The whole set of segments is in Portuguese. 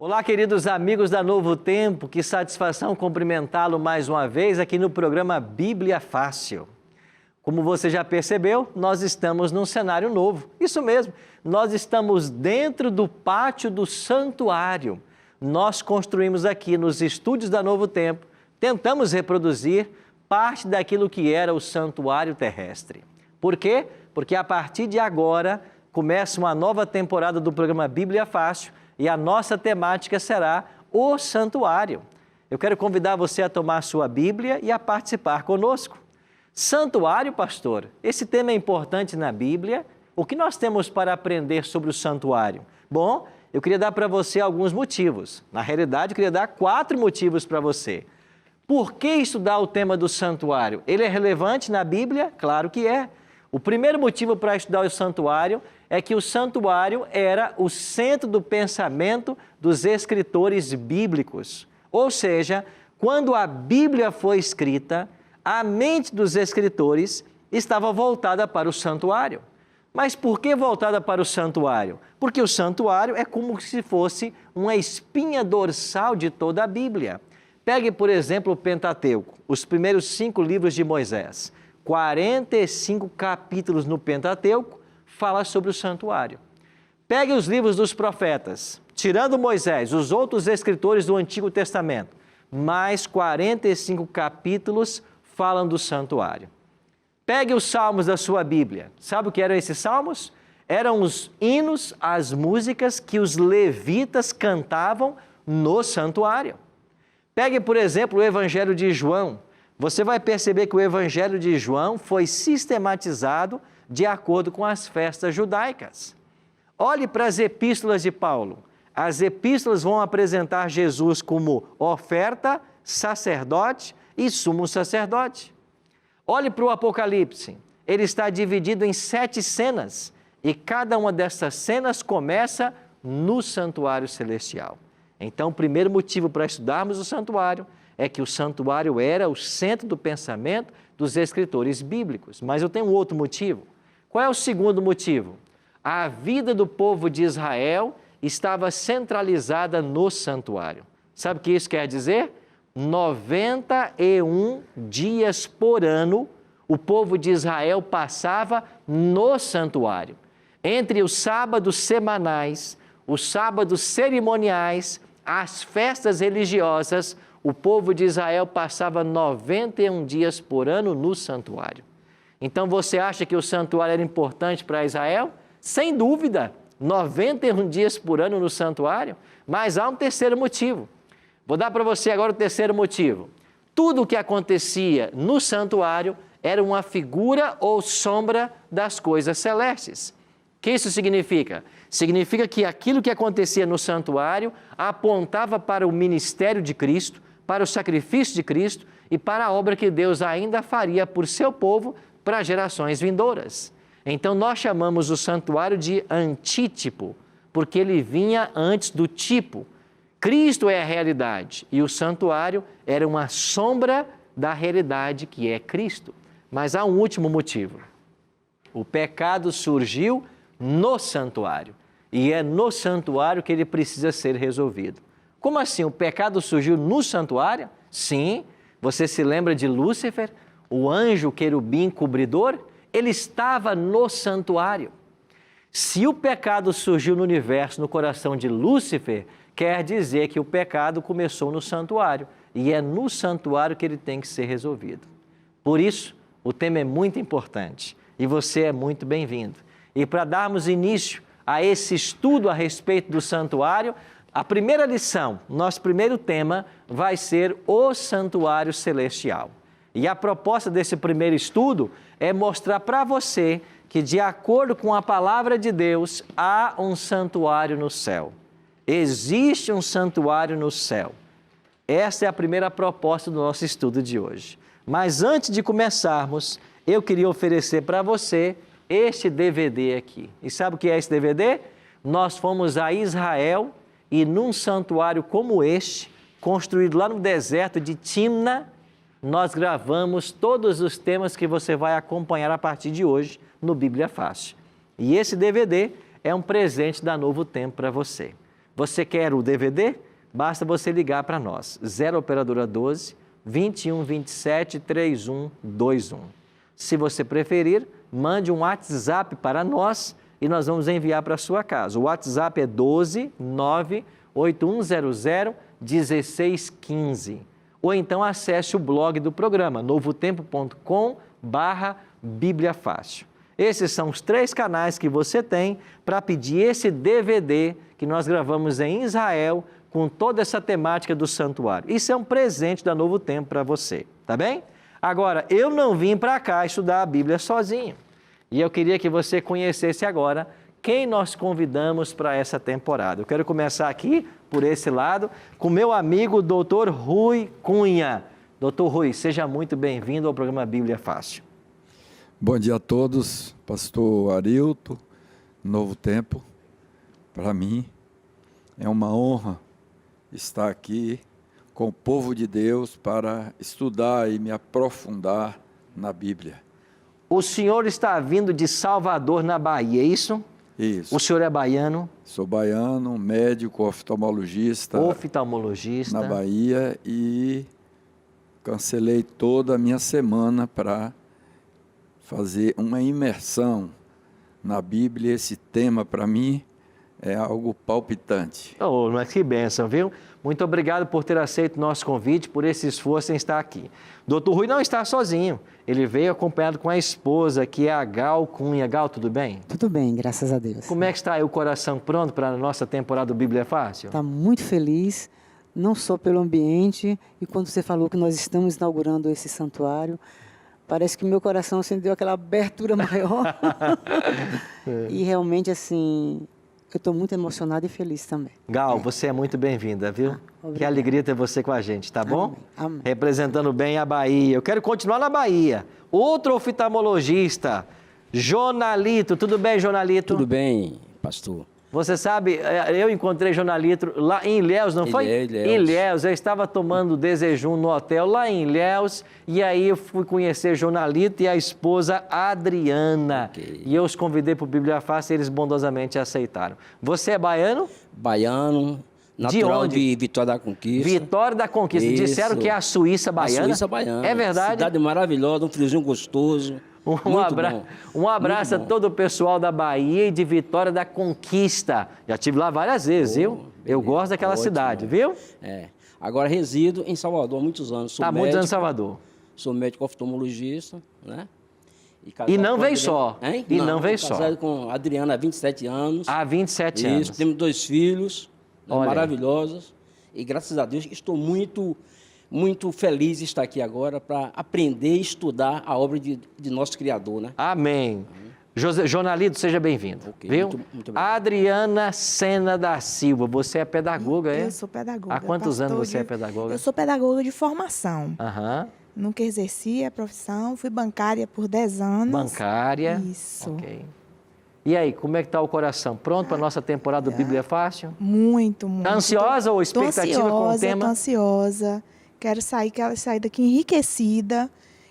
Olá, queridos amigos da Novo Tempo, que satisfação cumprimentá-lo mais uma vez aqui no programa Bíblia Fácil. Como você já percebeu, nós estamos num cenário novo. Isso mesmo, nós estamos dentro do pátio do santuário. Nós construímos aqui nos estúdios da Novo Tempo, tentamos reproduzir parte daquilo que era o santuário terrestre. Por quê? Porque a partir de agora começa uma nova temporada do programa Bíblia Fácil e a nossa temática será o santuário. Eu quero convidar você a tomar a sua Bíblia e a participar conosco. Santuário, pastor, esse tema é importante na Bíblia. O que nós temos para aprender sobre o santuário? Bom, eu queria dar para você alguns motivos. Na realidade, eu queria dar 4 motivos para você. Por que estudar o tema do santuário? Ele é relevante na Bíblia? Claro que é. O primeiro motivo para estudar o santuário é que o santuário era o centro do pensamento dos escritores bíblicos. Ou seja, quando a Bíblia foi escrita, a mente dos escritores estava voltada para o santuário. Mas por que voltada para o santuário? Porque o santuário é como se fosse uma espinha dorsal de toda a Bíblia. Pegue, por exemplo, o Pentateuco, os primeiros 5 livros de Moisés. 45 capítulos no Pentateuco fala sobre o santuário. Pegue os livros dos profetas, tirando Moisés, os outros escritores do Antigo Testamento, mais 45 capítulos falam do santuário. Pegue os salmos da sua Bíblia. Sabe o que eram esses salmos? Eram os hinos, as músicas que os levitas cantavam no santuário. Pegue, por exemplo, o Evangelho de João. Você vai perceber que o Evangelho de João foi sistematizado de acordo com as festas judaicas. Olhe para as epístolas de Paulo. As epístolas vão apresentar Jesus como oferta, sacerdote e sumo sacerdote. Olhe para o Apocalipse. Ele está dividido em 7 cenas e cada uma dessas cenas começa no santuário celestial. Então, o primeiro motivo para estudarmos o santuário é que o santuário era o centro do pensamento dos escritores bíblicos. Mas eu tenho um outro motivo. Qual é o segundo motivo? A vida do povo de Israel estava centralizada no santuário. Sabe o que isso quer dizer? 91 dias por ano o povo de Israel passava no santuário. Entre os sábados semanais, os sábados cerimoniais, as festas religiosas, o povo de Israel passava 91 dias por ano no santuário. Então você acha que o santuário era importante para Israel? Sem dúvida, 91 dias por ano no santuário. Mas há um terceiro motivo. Vou dar para você agora o terceiro motivo. Tudo o que acontecia no santuário era uma figura ou sombra das coisas celestes. O que isso significa? Significa que aquilo que acontecia no santuário apontava para o ministério de Cristo, para o sacrifício de Cristo e para a obra que Deus ainda faria por seu povo para gerações vindouras. Então nós chamamos o santuário de antítipo, porque ele vinha antes do tipo. Cristo é a realidade e o santuário era uma sombra da realidade que é Cristo. Mas há um último motivo. O pecado surgiu no santuário e é no santuário que ele precisa ser resolvido. Como assim? O pecado surgiu no santuário? Sim. Você se lembra de Lúcifer, o anjo querubim cobridor? Ele estava no santuário. Se o pecado surgiu no universo, no coração de Lúcifer, quer dizer que o pecado começou no santuário e é no santuário que ele tem que ser resolvido. Por isso, o tema é muito importante e você é muito bem-vindo. E para darmos início a esse estudo a respeito do santuário, a primeira lição, nosso primeiro tema, vai ser o santuário celestial. E a proposta desse primeiro estudo é mostrar para você que, de acordo com a palavra de Deus, há um santuário no céu. Existe um santuário no céu. Essa é a primeira proposta do nosso estudo de hoje. Mas antes de começarmos, eu queria oferecer para você este DVD aqui. E sabe o que é esse DVD? Nós fomos a Israel e num santuário como este, construído lá no deserto de Timna, nós gravamos todos os temas que você vai acompanhar a partir de hoje no Bíblia Fácil. E esse DVD é um presente da Novo Tempo para você. Você quer o DVD? Basta você ligar para nós, 0 Operadora 12 21 27 3121. Se você preferir, mande um WhatsApp para nós e nós vamos enviar para a sua casa. O WhatsApp é 12 98100 1615. Ou então acesse o blog do programa, novotempo.com/Bíblia Fácil. Esses são os 3 canais que você tem para pedir esse DVD que nós gravamos em Israel com toda essa temática do santuário. Isso é um presente da Novo Tempo para você, tá bem? Agora, eu não vim para cá estudar a Bíblia sozinho. E eu queria que você conhecesse agora quem nós convidamos para essa temporada. Eu quero começar aqui, por esse lado, com meu amigo Dr. Rui Cunha. Dr. Rui, seja muito bem-vindo ao programa Bíblia Fácil. Bom dia a todos, pastor Arilton, Novo Tempo. Para mim é uma honra estar aqui com o povo de Deus para estudar e me aprofundar na Bíblia. O senhor está vindo de Salvador, na Bahia, é isso? Isso. O senhor é baiano? Sou baiano, médico, oftalmologista. Oftalmologista. Na Bahia, e cancelei toda a minha semana para fazer uma imersão na Bíblia. Esse tema, para mim, é algo palpitante. Oh, mas que bênção, viu? Muito obrigado por ter aceito o nosso convite, por esse esforço em estar aqui. Doutor Rui não está sozinho. Ele veio acompanhado com a esposa, que é a Gal Cunha. Gal, tudo bem? Tudo bem, graças a Deus. Como é que está aí o coração pronto para a nossa temporada do Bíblia Fácil? Está muito feliz, não só pelo ambiente, e quando você falou que nós estamos inaugurando esse santuário, parece que meu coração assim, deu aquela abertura maior. E realmente, assim, eu estou muito emocionada e feliz também. Gal, você é muito bem-vinda, viu? Que alegria ter você com a gente, tá bom? Amém. Representando bem a Bahia. Eu quero continuar na Bahia. Outro oftalmologista, Jonalito. Tudo bem, Jonalito? Tudo bem, pastor. Você sabe, eu encontrei Jonalito lá em Ilhéus, não foi? Ilhéus. Eu estava tomando desejum no hotel lá em Ilhéus e aí eu fui conhecer Jonalito e a esposa Adriana. Okay. E eu os convidei para o Bíblia Fácil e eles bondosamente aceitaram. Você é baiano? Baiano, natural onde? de Vitória da Conquista. Vitória da Conquista. Isso. Disseram que é a Suíça baiana. A Suíça baiana. É verdade? Cidade maravilhosa, um friozinho gostoso. Um abraço a todo o pessoal da Bahia e de Vitória da Conquista. Já estive lá várias vezes, viu? Beleza. Eu gosto daquela cidade, viu? É. Agora resido em Salvador há muitos anos. Está muitos anos em Salvador. Sou médico oftalmologista, né? E não veio só. Hein? E não veio só. Casado com a Adriana há 27 anos. Há 27 anos. Isso, temos 2 filhos, né, Olha. maravilhosos. E graças a Deus estou muito feliz de estar aqui agora para aprender e estudar a obra de nosso Criador, né? Amém. Jonalito, seja bem-vindo. Ok, Viu? muito obrigado. Adriana Sena da Silva, você é pedagoga, é? Eu sou pedagoga. Há quantos anos você é pedagoga? Eu sou pedagoga de formação. Aham. Nunca exerci a profissão, fui bancária por 10 anos. Bancária. Isso. Ok. E aí, como é que está o coração? Pronto para a nossa temporada do Bíblia Fácil? Muito, muito. Está ansiosa ou expectativa com o tema? Tô ansiosa. Quero sair daqui enriquecida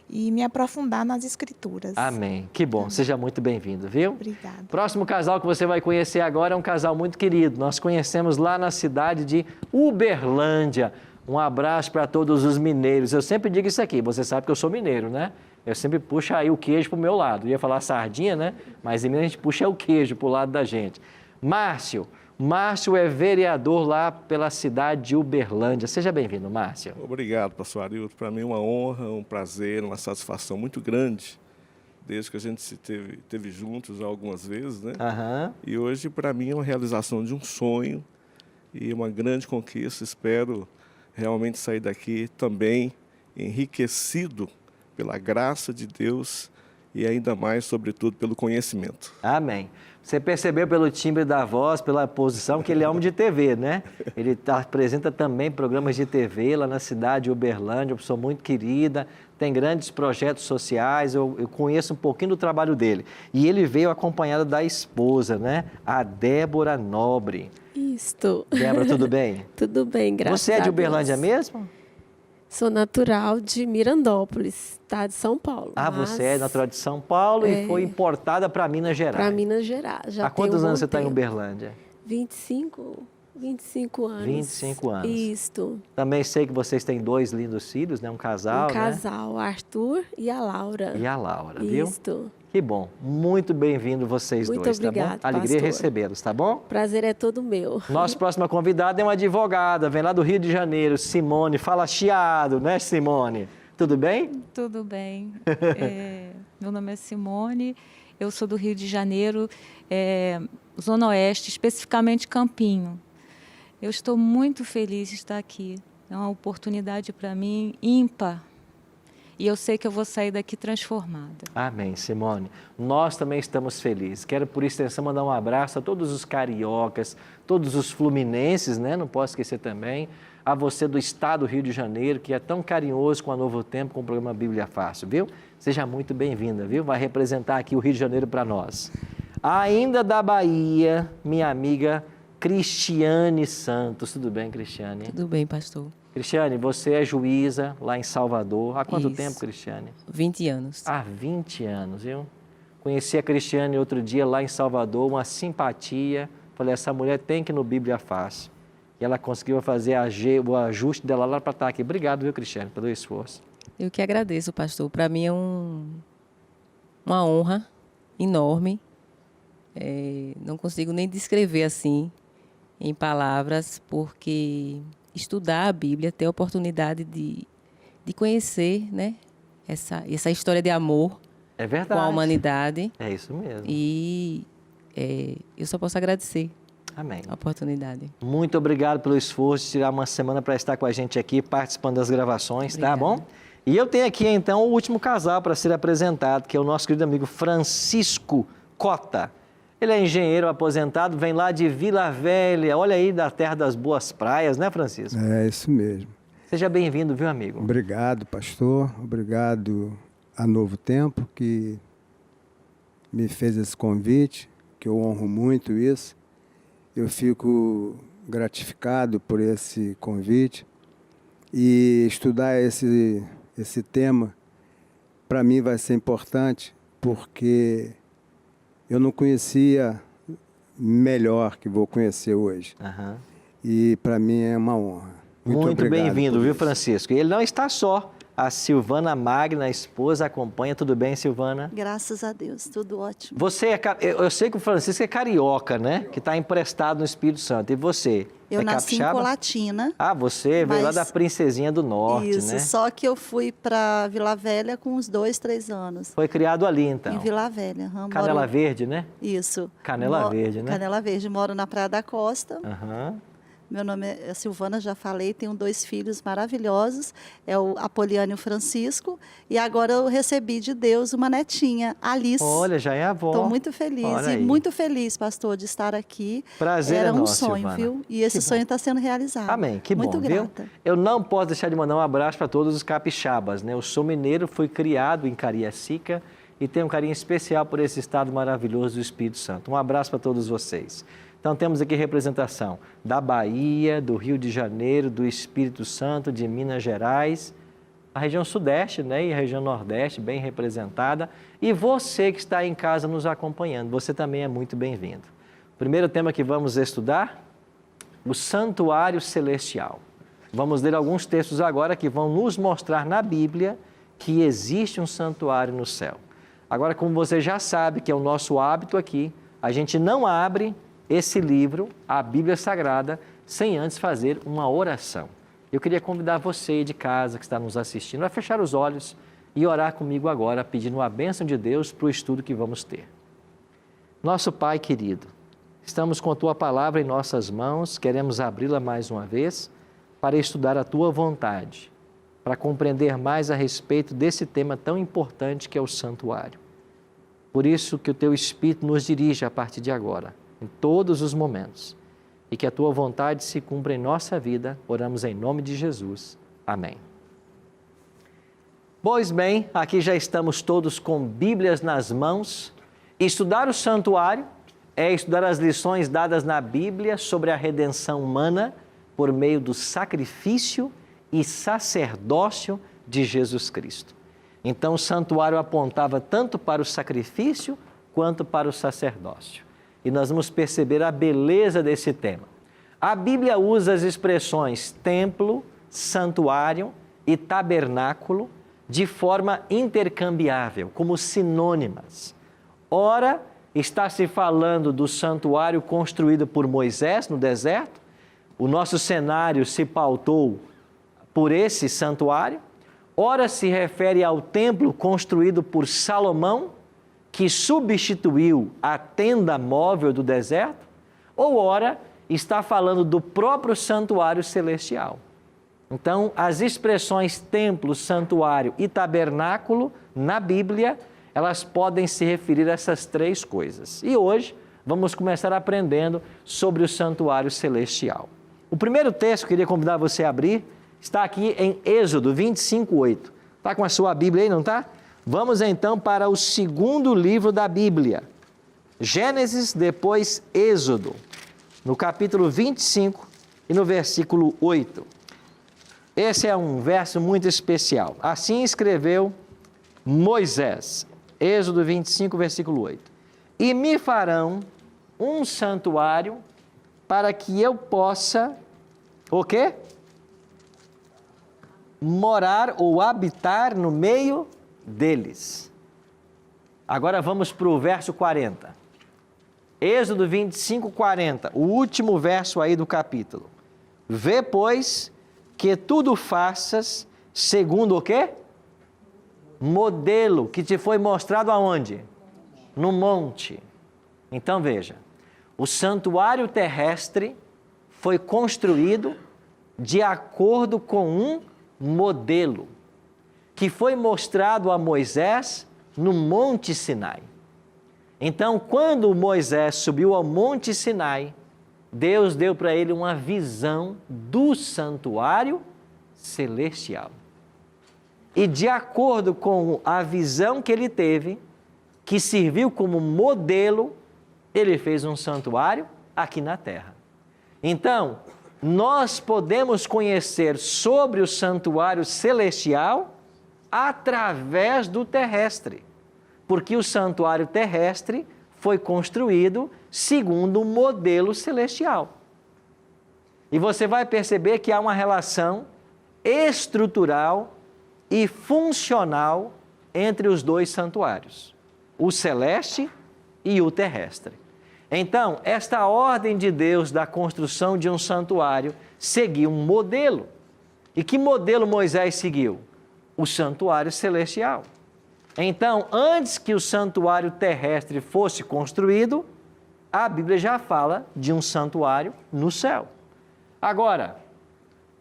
e me aprofundar nas escrituras. Amém. Que bom. Seja muito bem-vindo, viu? Obrigada. Próximo casal que você vai conhecer agora é um casal muito querido. Nós conhecemos lá na cidade de Uberlândia. Um abraço para todos os mineiros. Eu sempre digo isso aqui, você sabe que eu sou mineiro, né? Eu sempre puxo aí o queijo para o meu lado. Eu ia falar sardinha, né? Mas em Minas a gente puxa o queijo para o lado da gente. Márcio é vereador lá pela cidade de Uberlândia. Seja bem-vindo, Márcio. Obrigado, pastor Arilton. Para mim é uma honra, um prazer, uma satisfação muito grande, desde que a gente se teve juntos algumas vezes, né? Aham. E hoje, para mim, é uma realização de um sonho e uma grande conquista. Espero realmente sair daqui também enriquecido pela graça de Deus e ainda mais, sobretudo, pelo conhecimento. Amém. Você percebeu pelo timbre da voz, pela posição, que ele é homem de TV, né? Ele apresenta também programas de TV lá na cidade de Uberlândia, uma pessoa muito querida, tem grandes projetos sociais, eu conheço um pouquinho do trabalho dele. E ele veio acompanhado da esposa, né? A Débora Nobre. Isto. Débora, tudo bem? Tudo bem, graças a Deus. Você é de Uberlândia mesmo? Sou natural de Mirandópolis, tá? De São Paulo. Ah, você é natural de São Paulo e foi importada para Minas Gerais. Para Minas Gerais. Há quantos anos você está em Uberlândia? 25 25 anos. 25 anos. Isto. Também sei que vocês têm 2 lindos filhos, né? Um casal, Um casal, Arthur e a Laura. né? E a Laura, viu? Isto. Que bom. Muito bem-vindo vocês Muito dois, obrigado, tá bom? Alegria pastor. recebê-los, tá bom? Prazer é todo meu. Nossa próxima convidada é uma advogada, vem lá do Rio de Janeiro, Simone. Fala chiado, né, Simone? Tudo bem? Tudo bem. Meu nome é Simone, eu sou do Rio de Janeiro, Zona Oeste, especificamente Campinho. Eu estou muito feliz de estar aqui. É uma oportunidade para mim ímpar. E eu sei que eu vou sair daqui transformada. Amém, Simone. Nós também estamos felizes. Quero, por extensão, mandar um abraço a todos os cariocas, todos os fluminenses, né? Não posso esquecer também. A você do estado do Rio de Janeiro, que é tão carinhoso com a Novo Tempo, com o programa Bíblia Fácil, viu? Seja muito bem-vinda, viu? Vai representar aqui o Rio de Janeiro para nós. Ainda da Bahia, minha amiga Cristiane Santos. Tudo bem, Cristiane? Tudo bem, pastor. Cristiane, você é juíza lá em Salvador. Há quanto Isso. tempo, Cristiane? 20 anos. Há 20 anos, viu? Conheci a Cristiane outro dia lá em Salvador, uma simpatia. Falei, essa mulher tem que ir no Bíblia Fácil. E ela conseguiu fazer o ajuste dela lá para estar aqui. Obrigado, viu, Cristiane, pelo esforço. Eu que agradeço, pastor. Para mim é uma honra enorme. Não consigo nem descrever assim em palavras, porque estudar a Bíblia, ter a oportunidade de conhecer, né, essa história de amor É verdade. com a humanidade. É isso mesmo. E eu só posso agradecer Amém. a oportunidade. Muito obrigado pelo esforço de tirar uma semana para estar com a gente aqui, participando das gravações, tá bom? E eu tenho aqui, então, o último casal para ser apresentado, que é o nosso querido amigo Francisco Cota. Ele é engenheiro aposentado, vem lá de Vila Velha, olha aí, da terra das boas praias, né, Francisco? É isso mesmo. Seja bem-vindo, viu, amigo? Obrigado, pastor. Obrigado a Novo Tempo, que me fez esse convite, que eu honro muito isso. Eu fico gratificado por esse convite. E estudar esse tema, para mim, vai ser importante, porque eu não conhecia melhor que vou conhecer hoje. Aham. E para mim é uma honra. Muito obrigado bem-vindo, por viu, isso. Francisco? E ele não está só. A Silvana Magna, a esposa, acompanha. Tudo bem, Silvana? Graças a Deus, tudo ótimo. Você eu sei que o Francisco é carioca, né? Que está emprestado no Espírito Santo. E você? Eu é nasci capixaba? em Colatina. Ah, você veio lá da Princesinha do Norte, Isso, né? só que eu fui para Vila Velha com uns 2, 3 anos. Foi criado ali, então. Em Vila Velha. Canela Verde, né? Isso. Canela Verde, né? Canela Verde. Moro na Praia da Costa. Aham. Meu nome é Silvana, já falei, tenho 2 filhos maravilhosos, é o Apoliano e o Francisco, e agora eu recebi de Deus uma netinha, Alice. Olha, já é avó. Estou muito feliz, Olha e aí. muito feliz, pastor, de estar aqui. Prazer Era é um nosso, sonho, Silvana. viu? E esse Que sonho bom. está sendo realizado. Amém, que muito bom, viu? grata. Eu não posso deixar de mandar um abraço para todos os capixabas, né? Eu sou mineiro, fui criado em Cariacica e tenho um carinho especial por esse estado maravilhoso do Espírito Santo. Um abraço para todos vocês. Então temos aqui representação da Bahia, do Rio de Janeiro, do Espírito Santo, de Minas Gerais, a região Sudeste, né? E a região Nordeste bem representada. E você que está em casa nos acompanhando, você também é muito bem-vindo. O primeiro tema que vamos estudar, o Santuário Celestial. Vamos ler alguns textos agora que vão nos mostrar na Bíblia que existe um santuário no céu. Agora, como você já sabe que é o nosso hábito aqui, a gente não abre esse livro, a Bíblia Sagrada, sem antes fazer uma oração. Eu queria convidar você de casa que está nos assistindo a fechar os olhos e orar comigo agora, pedindo a bênção de Deus para o estudo que vamos ter. Nosso Pai querido, estamos com a Tua Palavra em nossas mãos, queremos abri-la mais uma vez para estudar a Tua vontade, para compreender mais a respeito desse tema tão importante que é o santuário. Por isso que o Teu Espírito nos dirige a partir de agora, em todos os momentos, e que a Tua vontade se cumpra em nossa vida, oramos em nome de Jesus. Amém. Pois bem, aqui já estamos todos com Bíblias nas mãos. Estudar o santuário é estudar as lições dadas na Bíblia sobre a redenção humana por meio do sacrifício e sacerdócio de Jesus Cristo. Então, o santuário apontava tanto para o sacrifício quanto para o sacerdócio. E nós vamos perceber a beleza desse tema. A Bíblia usa as expressões templo, santuário e tabernáculo de forma intercambiável, como sinônimas. Ora, está se falando do santuário construído por Moisés no deserto. O nosso cenário se pautou por esse santuário. Ora, se refere ao templo construído por Salomão, que substituiu a tenda móvel do deserto. Ou ora, está falando do próprio santuário celestial. Então, as expressões templo, santuário e tabernáculo na Bíblia, elas podem se referir a essas três coisas. E hoje vamos começar aprendendo sobre o santuário celestial. O primeiro texto que eu queria convidar você a abrir está aqui em Êxodo 25:8. Está com a sua Bíblia aí, não está? Vamos então para o segundo livro da Bíblia. Gênesis, depois Êxodo, no capítulo 25 e no versículo 8. Esse é um verso muito especial. Assim escreveu Moisés. Êxodo 25, versículo 8. E me farão um santuário para que eu possa, o quê? Morar ou habitar no meio deles. Agora vamos para o verso 40. Êxodo 25, 40, o último verso aí do capítulo. Vê, pois, que tudo faças segundo o quê? Modelo que te foi mostrado aonde? No monte. Então veja, o santuário terrestre foi construído de acordo com um modelo que foi mostrado a Moisés no Monte Sinai. Então, quando Moisés subiu ao Monte Sinai, Deus deu para ele uma visão do santuário celestial. E de acordo com a visão que ele teve, que serviu como modelo, ele fez um santuário aqui na terra. Então, nós podemos conhecer sobre o santuário celestial através do terrestre, porque o santuário terrestre foi construído segundo um modelo celestial. E você vai perceber que há uma relação estrutural e funcional entre os dois santuários, o celeste e o terrestre. Então, esta ordem de Deus da construção de um santuário seguiu um modelo. E que modelo Moisés seguiu? O santuário celestial. Então, antes que o santuário terrestre fosse construído, a Bíblia já fala de um santuário no céu. Agora,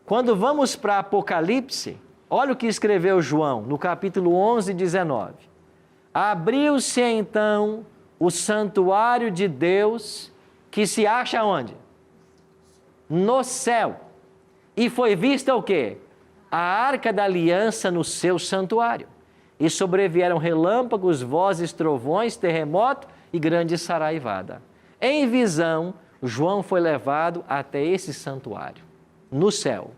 quando vamos para Apocalipse, olha o que escreveu João no capítulo 11, 19. Abriu-se então o santuário de Deus, que se acha onde? No céu. E foi vista o quê? A arca da aliança no seu santuário. E sobrevieram relâmpagos, vozes, trovões, terremoto e grande saraivada. Em visão, João foi levado até esse santuário, no céu.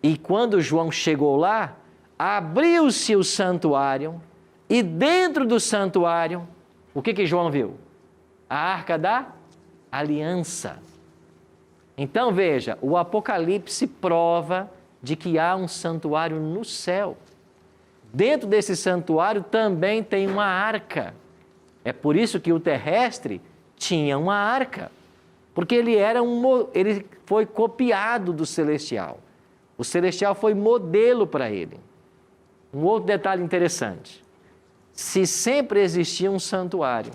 E quando João chegou lá, abriu-se o santuário e dentro do santuário, o que João viu? A arca da aliança. Então veja, o Apocalipse prova de que há um santuário no céu. Dentro desse santuário também tem uma arca. É por isso que o terrestre tinha uma arca, porque ele foi copiado do celestial. O celestial foi modelo para ele. Um outro detalhe interessante. Se sempre existia um santuário,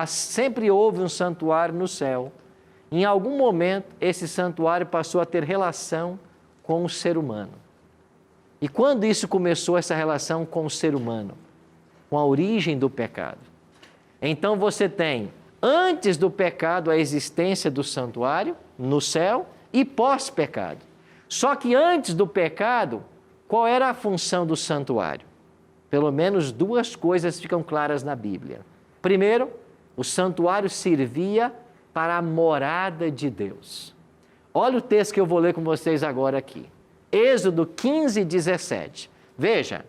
sempre houve um santuário no céu, em algum momento esse santuário passou a ter relação com o ser humano. E quando isso começou, essa relação com o ser humano? Com a origem do pecado. Então você tem, antes do pecado, a existência do santuário no céu e pós-pecado. Só que antes do pecado, qual era a função do santuário? Pelo menos duas coisas ficam claras na Bíblia. Primeiro, o santuário servia para a morada de Deus. Olha o texto que eu vou ler com vocês agora aqui. Êxodo 15, 17. Veja,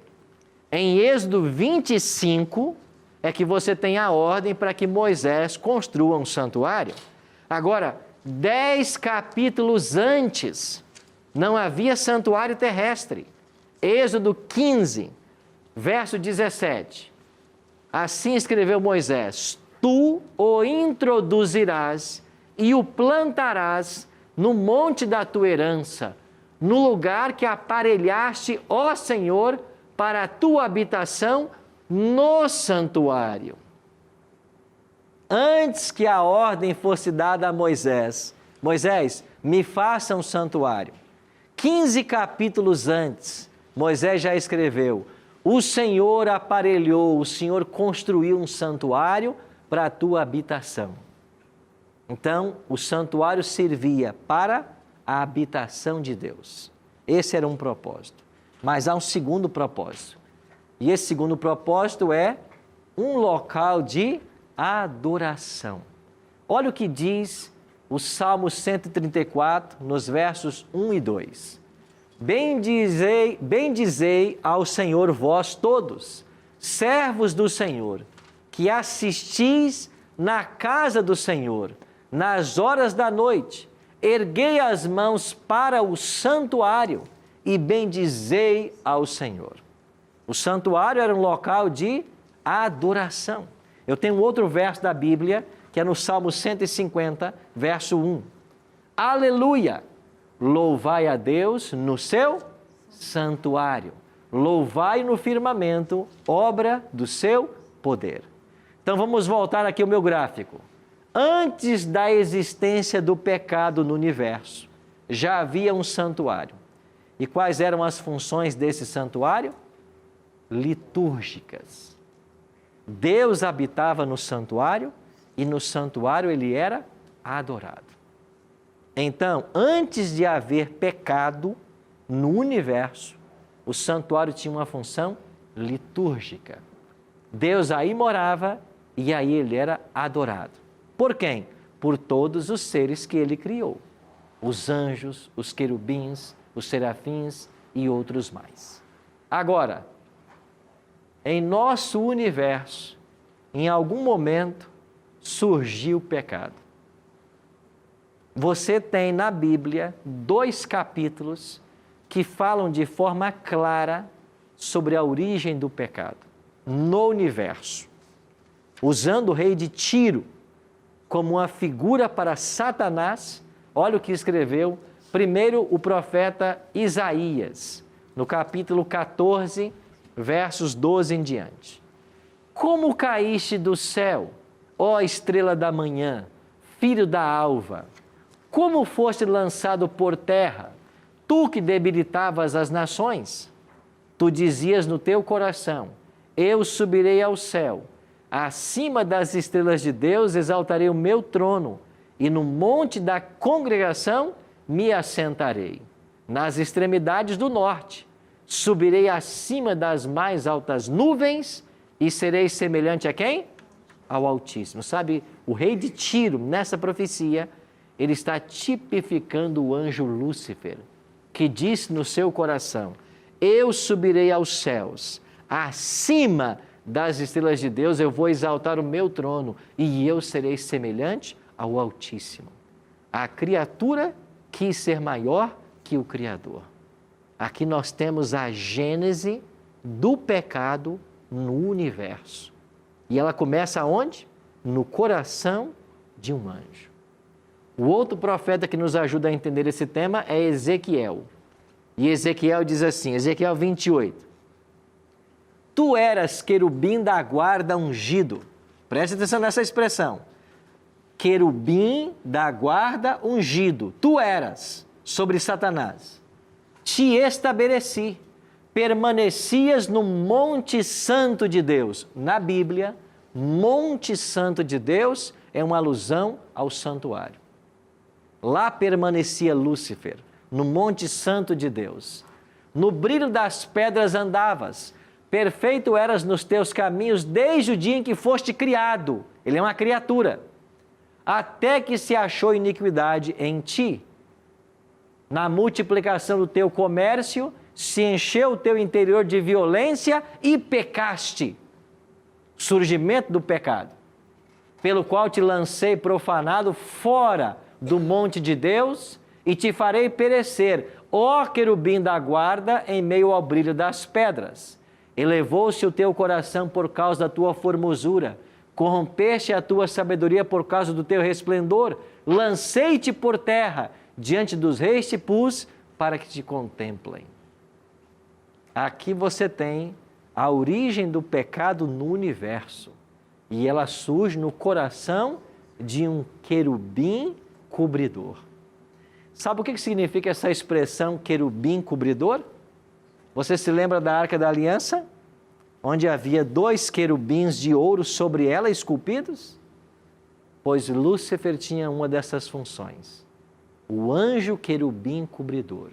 em Êxodo 25 é que você tem a ordem para que Moisés construa um santuário. Agora, 10 capítulos antes, não havia santuário terrestre. Êxodo 15, verso 17. Assim escreveu Moisés: tu o introduzirás e o plantarás no monte da tua herança, no lugar que aparelhaste, ó Senhor, para a tua habitação no santuário. Antes que a ordem fosse dada a Moisés: Moisés, me faça um santuário. 15 capítulos antes, Moisés já escreveu: o Senhor aparelhou, o Senhor construiu um santuário para a tua habitação. Então, o santuário servia para a habitação de Deus. Esse era um propósito. Mas há um segundo propósito. E esse segundo propósito é um local de adoração. Olha o que diz o Salmo 134, nos versos 1 e 2. Bendizei ao Senhor vós todos, servos do Senhor, que assistis na casa do Senhor, nas horas da noite, erguei as mãos para o santuário e bendizei ao Senhor. O santuário era um local de adoração. Eu tenho outro verso da Bíblia, que é no Salmo 150, verso 1. Aleluia! Louvai a Deus no seu santuário. Louvai no firmamento, obra do seu poder. Então vamos voltar aqui ao meu gráfico. Antes da existência do pecado no universo, já havia um santuário. E quais eram as funções desse santuário? Litúrgicas. Deus habitava no santuário e no santuário ele era adorado. Então, antes de haver pecado no universo, o santuário tinha uma função litúrgica. Deus aí morava e aí ele era adorado. Por quem? Por todos os seres que ele criou. Os anjos, os querubins, os serafins e outros mais. Agora, em nosso universo, em algum momento, surgiu o pecado. Você tem na Bíblia 2 capítulos que falam de forma clara sobre a origem do pecado no universo. Usando o rei de Tiro como uma figura para Satanás, olha o que escreveu primeiro o profeta Isaías, no capítulo 14, versos 12 em diante. Como caíste do céu, ó estrela da manhã, filho da alva? Como foste lançado por terra, tu que debilitavas as nações? Tu dizias no teu coração: eu subirei ao céu, acima das estrelas de Deus exaltarei o meu trono, e no monte da congregação me assentarei. Nas extremidades do norte, subirei acima das mais altas nuvens e serei semelhante a quem? Ao Altíssimo. Sabe, o rei de Tiro, nessa profecia, ele está tipificando o anjo Lúcifer, que disse no seu coração: eu subirei aos céus, acima das estrelas de Deus eu vou exaltar o meu trono e eu serei semelhante ao Altíssimo. A criatura quis ser maior que o Criador. Aqui nós temos a gênese do pecado no universo. E ela começa onde? No coração de um anjo. O outro profeta que nos ajuda a entender esse tema é Ezequiel. E Ezequiel diz assim, Ezequiel 28. Tu eras querubim da guarda ungido. Preste atenção nessa expressão. Querubim da guarda ungido. Tu eras sobre Satanás. Te estabeleci. Permanecias no Monte Santo de Deus. Na Bíblia, Monte Santo de Deus é uma alusão ao santuário. Lá permanecia Lúcifer, no Monte Santo de Deus. No brilho das pedras andavas, perfeito eras nos teus caminhos desde o dia em que foste criado. Ele é uma criatura. Até que se achou iniquidade em ti. Na multiplicação do teu comércio, se encheu o teu interior de violência e pecaste. Surgimento do pecado, pelo qual te lancei profanado fora do monte de Deus e te farei perecer, ó querubim da guarda, em meio ao brilho das pedras. Elevou-se o teu coração por causa da tua formosura, corrompeste a tua sabedoria por causa do teu resplendor, lancei-te por terra, diante dos reis te pus, para que te contemplem. Aqui você tem a origem do pecado no universo, e ela surge no coração de um querubim cobridor. Sabe o que significa essa expressão querubim cobridor? Você se lembra da Arca da Aliança? Onde havia 2 querubins de ouro sobre ela esculpidos? Pois Lúcifer tinha uma dessas funções. O anjo querubim cobridor.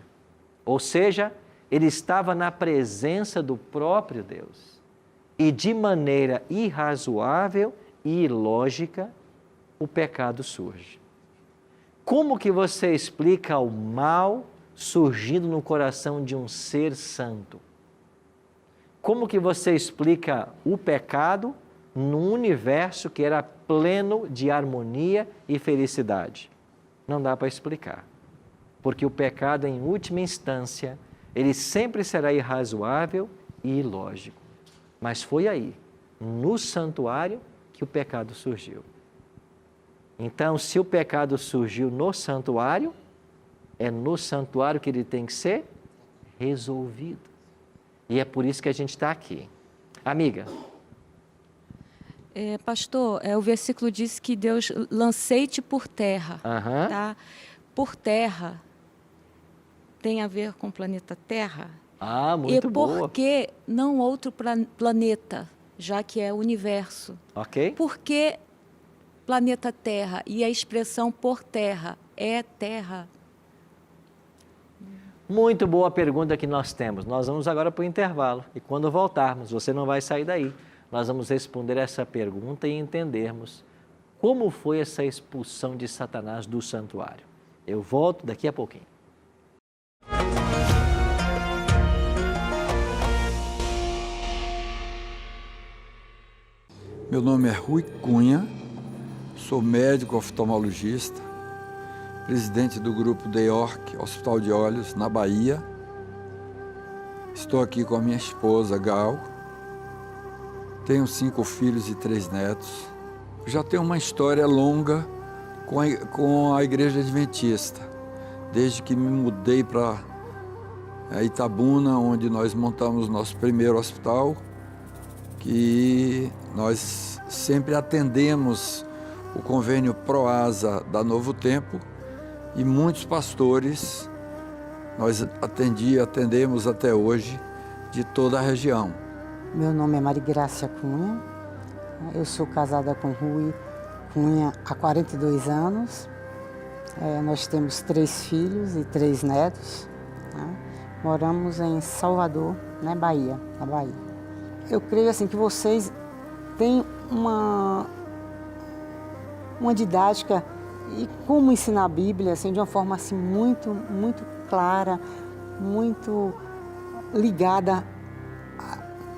Ou seja, ele estava na presença do próprio Deus. E de maneira irrazoável e ilógica, o pecado surge. Como que você explica o mal surgindo no coração de um ser santo? Como que você explica o pecado num universo que era pleno de harmonia e felicidade? Não dá para explicar. Porque o pecado, em última instância, ele sempre será irrazoável e ilógico. Mas foi aí, no santuário, que o pecado surgiu. Então, se o pecado surgiu no santuário, é no santuário que ele tem que ser resolvido. E é por isso que a gente está aqui. Amiga. Pastor, o versículo diz que Deus lancei-te por terra. Tá? Por terra tem a ver com o planeta Terra. Ah, muito boa. E por que não outro planeta, já que é o universo? Ok. Por que planeta Terra? E a expressão por terra é terra? Muito boa pergunta que nós temos. Nós vamos agora para o intervalo. E quando voltarmos, você não vai sair daí. Nós vamos responder essa pergunta e entendermos como foi essa expulsão de Satanás do santuário. Eu volto daqui a pouquinho. Meu nome é Rui Cunha, sou médico oftalmologista, presidente do grupo DEORC, Hospital de Olhos, na Bahia. Estou aqui com a minha esposa, Gal. Tenho 5 filhos e 3 netos. Já tenho uma história longa com a Igreja Adventista, desde que me mudei para Itabuna, onde nós montamos nosso primeiro hospital, que nós sempre atendemos o convênio Proasa da Novo Tempo, e muitos pastores nós atendemos até hoje de toda a região. Meu nome é Marigrácia Cunha, eu sou casada com Rui Cunha há 42 anos, nós temos 3 filhos e 3 netos, né? Moramos em Salvador, na Bahia. Eu creio assim que vocês têm uma didática e como ensinar a Bíblia assim, de uma forma assim, muito clara, muito ligada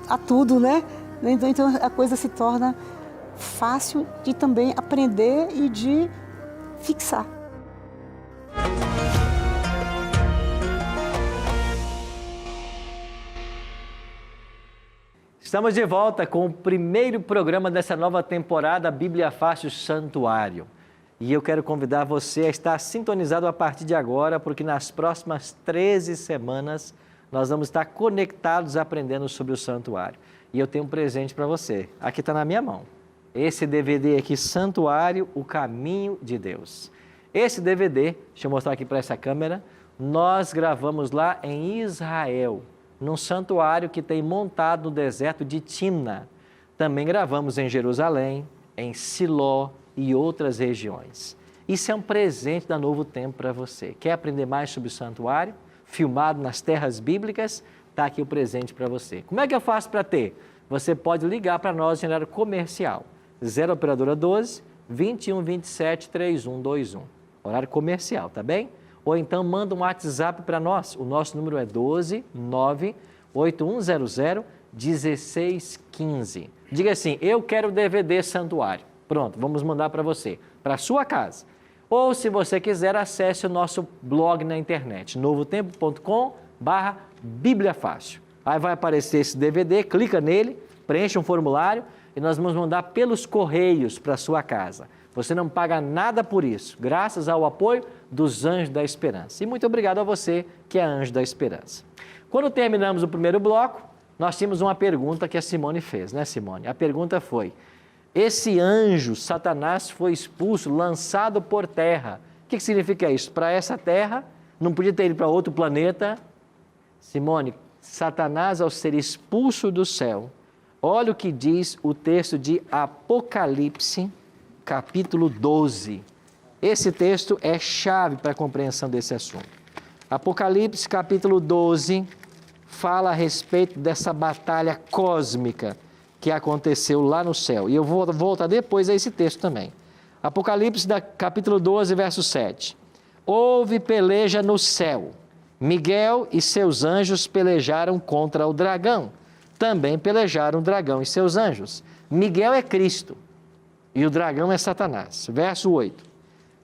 a tudo, né? Então a coisa se torna fácil de também aprender e de fixar. Estamos de volta com o primeiro programa dessa nova temporada Bíblia Fácil Santuário. E eu quero convidar você a estar sintonizado a partir de agora, porque nas próximas 13 semanas nós vamos estar conectados aprendendo sobre o santuário. E eu tenho um presente para você. Aqui está na minha mão. Esse DVD aqui, Santuário, o Caminho de Deus. Esse DVD, deixa eu mostrar aqui para essa câmera, nós gravamos lá em Israel, num santuário que tem montado no deserto de Timna. Também gravamos em Jerusalém, em Siló e outras regiões. Isso é um presente da Novo Tempo para você. Quer aprender mais sobre o santuário? Filmado nas terras bíblicas? Está aqui o presente para você. Como é que eu faço para ter? Você pode ligar para nós em horário comercial. 0 operadora 12 21 27 3121. Horário comercial, tá bem? Ou então manda um WhatsApp para nós. O nosso número é 12 9 8100 1615. Diga assim: eu quero o DVD Santuário. Pronto, vamos mandar para você, para a sua casa. Ou, se você quiser, acesse o nosso blog na internet, novotempo.com/Bíblia Fácil. Aí vai aparecer esse DVD, clica nele, preenche um formulário e nós vamos mandar pelos correios para a sua casa. Você não paga nada por isso, graças ao apoio dos Anjos da Esperança. E muito obrigado a você que é Anjo da Esperança. Quando terminamos o primeiro bloco, nós tínhamos uma pergunta que a Simone fez, né, Simone? A pergunta foi: esse anjo, Satanás, foi expulso, lançado por terra. O que significa isso? Para essa terra, não podia ter ido para outro planeta? Simone, Satanás, ao ser expulso do céu, olha o que diz o texto de Apocalipse, capítulo 12. Esse texto é chave para a compreensão desse assunto. Apocalipse, capítulo 12, fala a respeito dessa batalha cósmica que aconteceu lá no céu. E eu vou voltar depois a esse texto também. Apocalipse, capítulo 12, verso 7. Houve peleja no céu. Miguel e seus anjos pelejaram contra o dragão. Também pelejaram o dragão e seus anjos. Miguel é Cristo e o dragão é Satanás. Verso 8.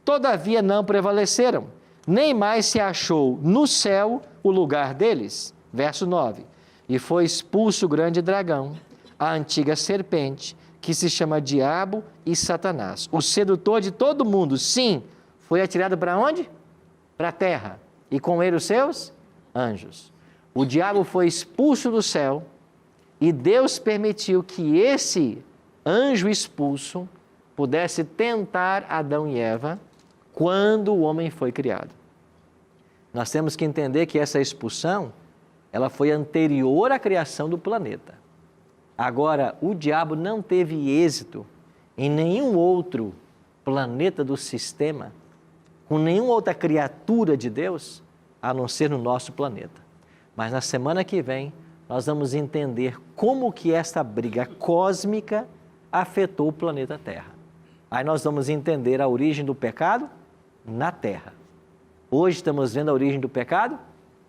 Todavia não prevaleceram, nem mais se achou no céu o lugar deles. Verso 9. E foi expulso o grande dragão, a antiga serpente, que se chama Diabo e Satanás, o sedutor de todo mundo. Sim, foi atirado para onde? Para a terra. E com ele os seus anjos. O diabo foi expulso do céu e Deus permitiu que esse anjo expulso pudesse tentar Adão e Eva quando o homem foi criado. Nós temos que entender que essa expulsão, ela foi anterior à criação do planeta. Agora, o diabo não teve êxito em nenhum outro planeta do sistema, com nenhuma outra criatura de Deus, a não ser no nosso planeta. Mas na semana que vem, nós vamos entender como que esta briga cósmica afetou o planeta Terra. Aí nós vamos entender a origem do pecado na Terra. Hoje estamos vendo a origem do pecado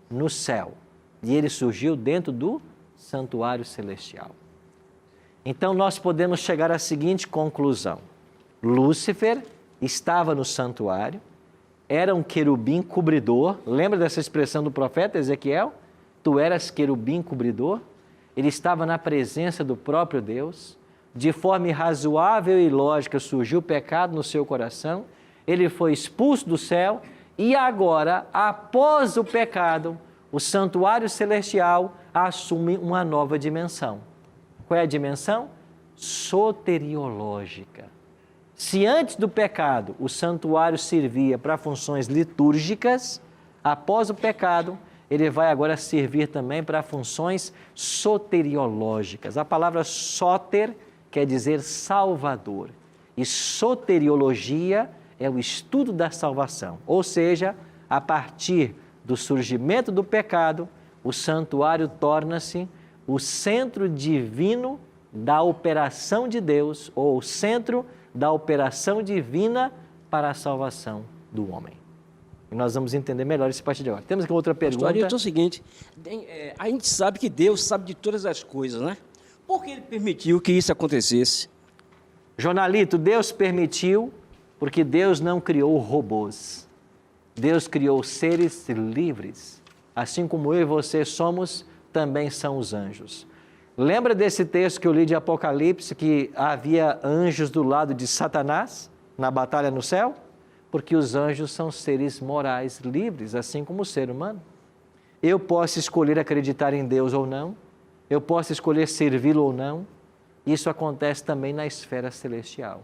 no céu. E ele surgiu dentro do santuário celestial. Então nós podemos chegar à seguinte conclusão: Lúcifer estava no santuário, era um querubim cobridor. Lembra dessa expressão do profeta Ezequiel? Tu eras querubim cobridor. Ele estava na presença do próprio Deus. De forma irrazoável e ilógica surgiu o pecado no seu coração. Ele foi expulso do céu e agora, após o pecado, o santuário celestial assume uma nova dimensão. Qual é a dimensão? Soteriológica. Se antes do pecado o santuário servia para funções litúrgicas, após o pecado ele vai agora servir também para funções soteriológicas. A palavra soter quer dizer salvador e soteriologia é o estudo da salvação. Ou seja, a partir do surgimento do pecado, o santuário torna-se o centro divino da operação de Deus, ou o centro da operação divina para a salvação do homem. E nós vamos entender melhor isso a partir de agora. Temos aqui outra pergunta. Pastor, é o seguinte, a gente sabe que Deus sabe de todas as coisas, né? Por que Ele permitiu que isso acontecesse? Jornalito, Deus permitiu porque Deus não criou robôs. Deus criou seres livres. Assim como eu e você somos, também são os anjos. Lembra desse texto que eu li de Apocalipse, que havia anjos do lado de Satanás, na batalha no céu? Porque os anjos são seres morais livres, assim como o ser humano. Eu posso escolher acreditar em Deus ou não, eu posso escolher servi-lo ou não. Isso acontece também na esfera celestial.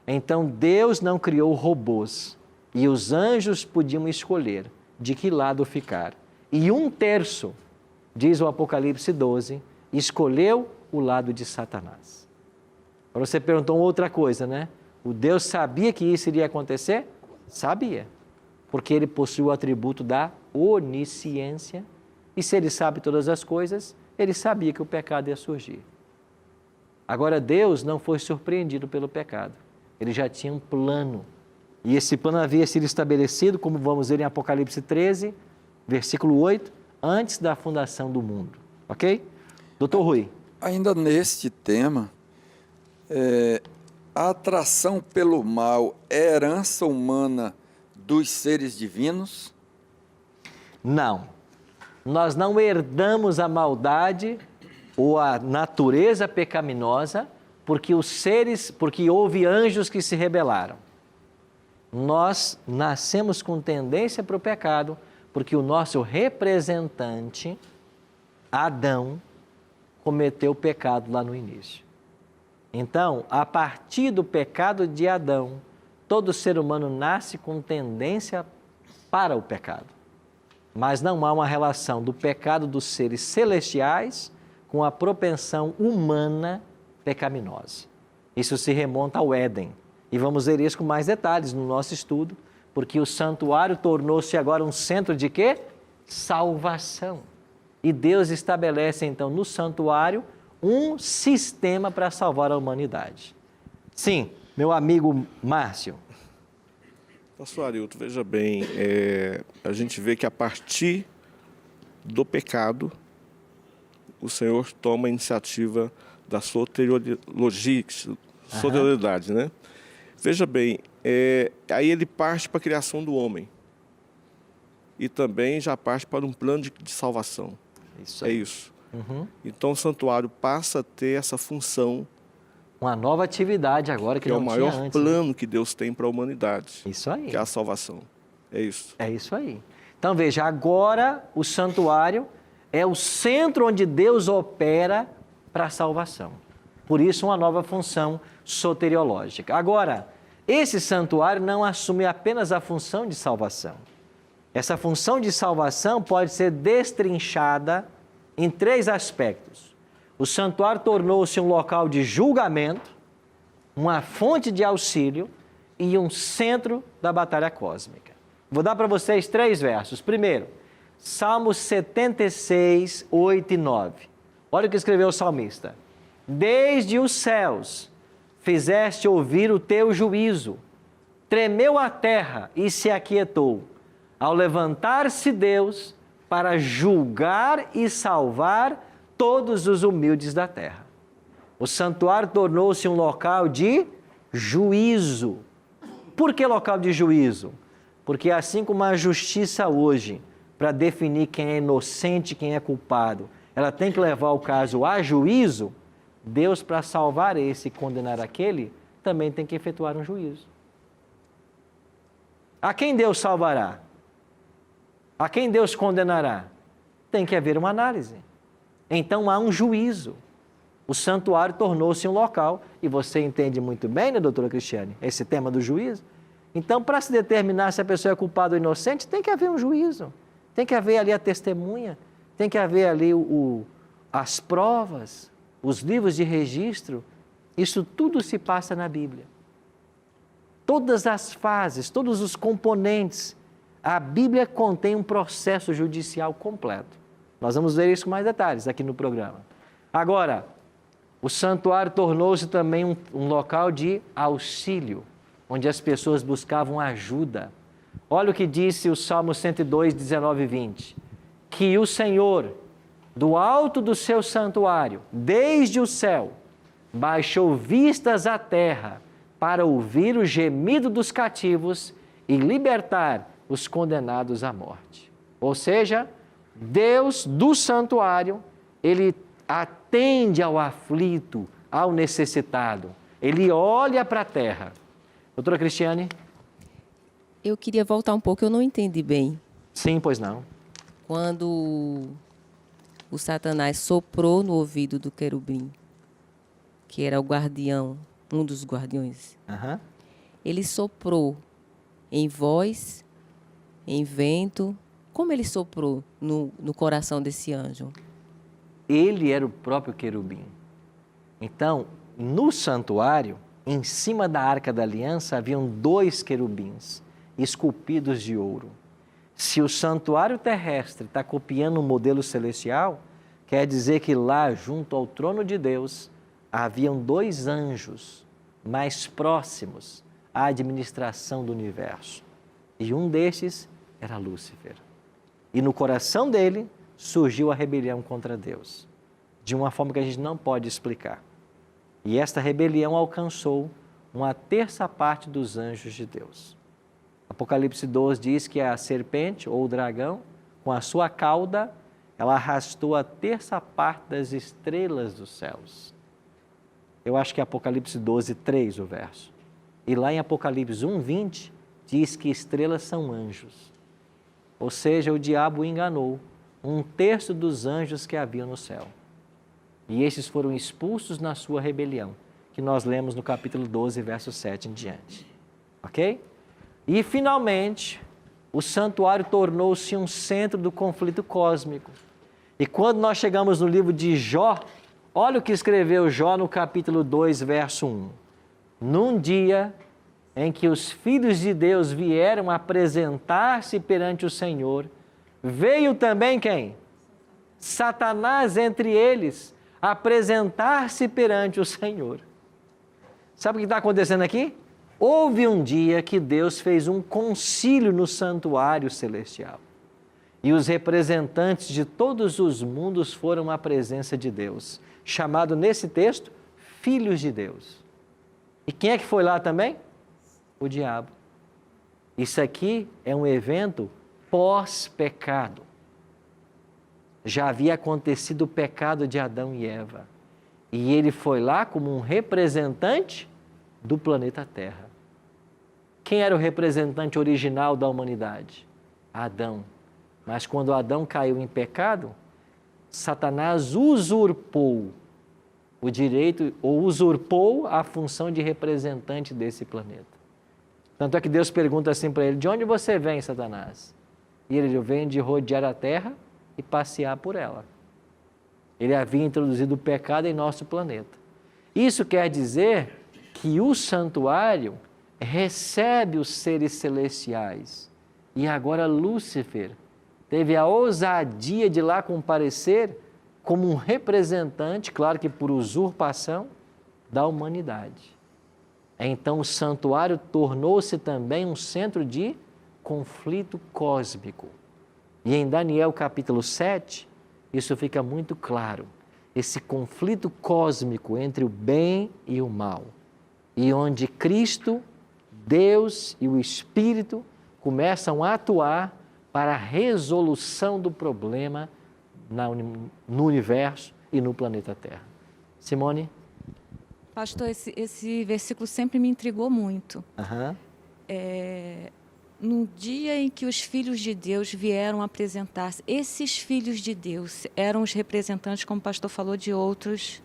Então, Deus não criou robôs e os anjos podiam escolher de que lado ficar. E 1/3, diz o Apocalipse 12, escolheu o lado de Satanás. Agora você perguntou outra coisa, né? O Deus sabia que isso iria acontecer? Sabia, porque ele possui o atributo da onisciência e se ele sabe todas as coisas, ele sabia que o pecado ia surgir. Agora Deus não foi surpreendido pelo pecado, ele já tinha um plano e esse plano havia sido estabelecido, como vamos ver em Apocalipse 13, versículo 8, antes da fundação do mundo, ok? Doutor Rui. Ainda neste tema, A atração pelo mal é herança humana dos seres divinos? Não. Nós não herdamos a maldade ou a natureza pecaminosa porque houve anjos que se rebelaram. Nós nascemos com tendência para o pecado porque o nosso representante, Adão, cometeu o pecado lá no início. Então, a partir do pecado de Adão, todo ser humano nasce com tendência para o pecado. Mas não há uma relação do pecado dos seres celestiais com a propensão humana pecaminosa. Isso se remonta ao Éden. E vamos ver isso com mais detalhes no nosso estudo, porque o santuário tornou-se agora um centro de quê? Salvação. E Deus estabelece então no santuário um sistema para salvar a humanidade. Sim, meu amigo Márcio. Pastor Arilton, veja bem, a gente vê que a partir do pecado, o Senhor toma a iniciativa da soterioridade, né? Veja bem, aí ele parte para a criação do homem e também já parte para um plano de salvação. Isso aí. É isso. Uhum. Então o santuário passa a ter essa função. Uma nova atividade agora que não tinha antes. É o maior plano que Deus tem para a humanidade. Isso aí. Que é a salvação. É isso. É isso aí. Então veja, agora o santuário é o centro onde Deus opera para a salvação. Por isso uma nova função soteriológica. Agora, esse santuário não assume apenas a função de salvação. Essa função de salvação pode ser destrinchada em 3 aspectos. O santuário tornou-se um local de julgamento, uma fonte de auxílio e um centro da batalha cósmica. Vou dar para vocês 3 versos. Primeiro, Salmos 76, 8 e 9. Olha o que escreveu o salmista. Desde os céus fizeste ouvir o teu juízo, tremeu a terra e se aquietou, ao levantar-se Deus para julgar e salvar todos os humildes da terra. O santuário tornou-se um local de juízo. Por que local de juízo? Porque assim como a justiça hoje, para definir quem é inocente e quem é culpado, ela tem que levar o caso a juízo, Deus, para salvar esse e condenar aquele, também tem que efetuar um juízo. A quem Deus salvará? A quem Deus condenará? Tem que haver uma análise. Então há um juízo. O santuário tornou-se um local, e você entende muito bem, né, doutora Cristiane, esse tema do juízo? Então, para se determinar se a pessoa é culpada ou inocente, tem que haver um juízo. Tem que haver ali a testemunha, tem que haver ali as provas, os livros de registro. Isso tudo se passa na Bíblia. Todas as fases, todos os componentes. A Bíblia contém um processo judicial completo. Nós vamos ver isso com mais detalhes aqui no programa. Agora, o santuário tornou-se também um local de auxílio, onde as pessoas buscavam ajuda. Olha o que disse o Salmo 102, 19 e 20. Que o Senhor, do alto do seu santuário, desde o céu, baixou vistas à terra para ouvir o gemido dos cativos e libertar os condenados à morte. Ou seja, Deus do santuário, Ele atende ao aflito, ao necessitado. Ele olha para a terra. Doutora Cristiane? Eu queria voltar um pouco, eu não entendi bem. Sim, pois não. Quando o Satanás soprou no ouvido do querubim, que era o guardião, um dos guardiões, ele soprou em voz, em vento. Como ele soprou no coração desse anjo? Ele era o próprio querubim. Então, no santuário, em cima da Arca da Aliança, haviam 2 querubins esculpidos de ouro. Se o santuário terrestre está copiando um modelo celestial, quer dizer que lá, junto ao trono de Deus, haviam 2 anjos mais próximos à administração do universo. E um destes era Lúcifer. E no coração dele surgiu a rebelião contra Deus, de uma forma que a gente não pode explicar. E esta rebelião alcançou uma terça parte dos anjos de Deus. Apocalipse 12 diz que a serpente ou o dragão, com a sua cauda, ela arrastou a terça parte das estrelas dos céus. Eu acho que é Apocalipse 12, 3 o verso. E lá em Apocalipse 1, 20, diz que estrelas são anjos. Ou seja, o diabo enganou um terço dos anjos que haviam no céu. E esses foram expulsos na sua rebelião, que nós lemos no capítulo 12, verso 7 em diante. Ok? E, finalmente, o santuário tornou-se um centro do conflito cósmico. E quando nós chegamos no livro de Jó, olha o que escreveu Jó no capítulo 2, verso 1. Num dia em que os filhos de Deus vieram apresentar-se perante o Senhor, veio também quem? Satanás entre eles, apresentar-se perante o Senhor. Sabe o que está acontecendo aqui? Houve um dia que Deus fez um concílio no santuário celestial. E os representantes de todos os mundos foram à presença de Deus, chamado nesse texto, filhos de Deus. E quem é que foi lá também? O diabo. Isso aqui é um evento pós-pecado. Já havia acontecido o pecado de Adão e Eva. E ele foi lá como um representante do planeta Terra. Quem era o representante original da humanidade? Adão. Mas quando Adão caiu em pecado, Satanás usurpou o direito, ou usurpou a função de representante desse planeta. Tanto é que Deus pergunta assim para ele, de onde você vem, Satanás? E ele vem de rodear a terra e passear por ela. Ele havia introduzido o pecado em nosso planeta. Isso quer dizer que o santuário recebe os seres celestiais. E agora Lúcifer teve a ousadia de lá comparecer como um representante, claro que por usurpação, da humanidade. Então o santuário tornou-se também um centro de conflito cósmico. E em Daniel capítulo 7, isso fica muito claro. Esse conflito cósmico entre o bem e o mal. E onde Cristo, Deus e o Espírito começam a atuar para a resolução do problema no universo e no planeta Terra. Simone? Pastor, esse versículo sempre me intrigou muito. Aham. No dia em que os filhos de Deus vieram apresentar-se, esses filhos de Deus eram os representantes, como o pastor falou, de outros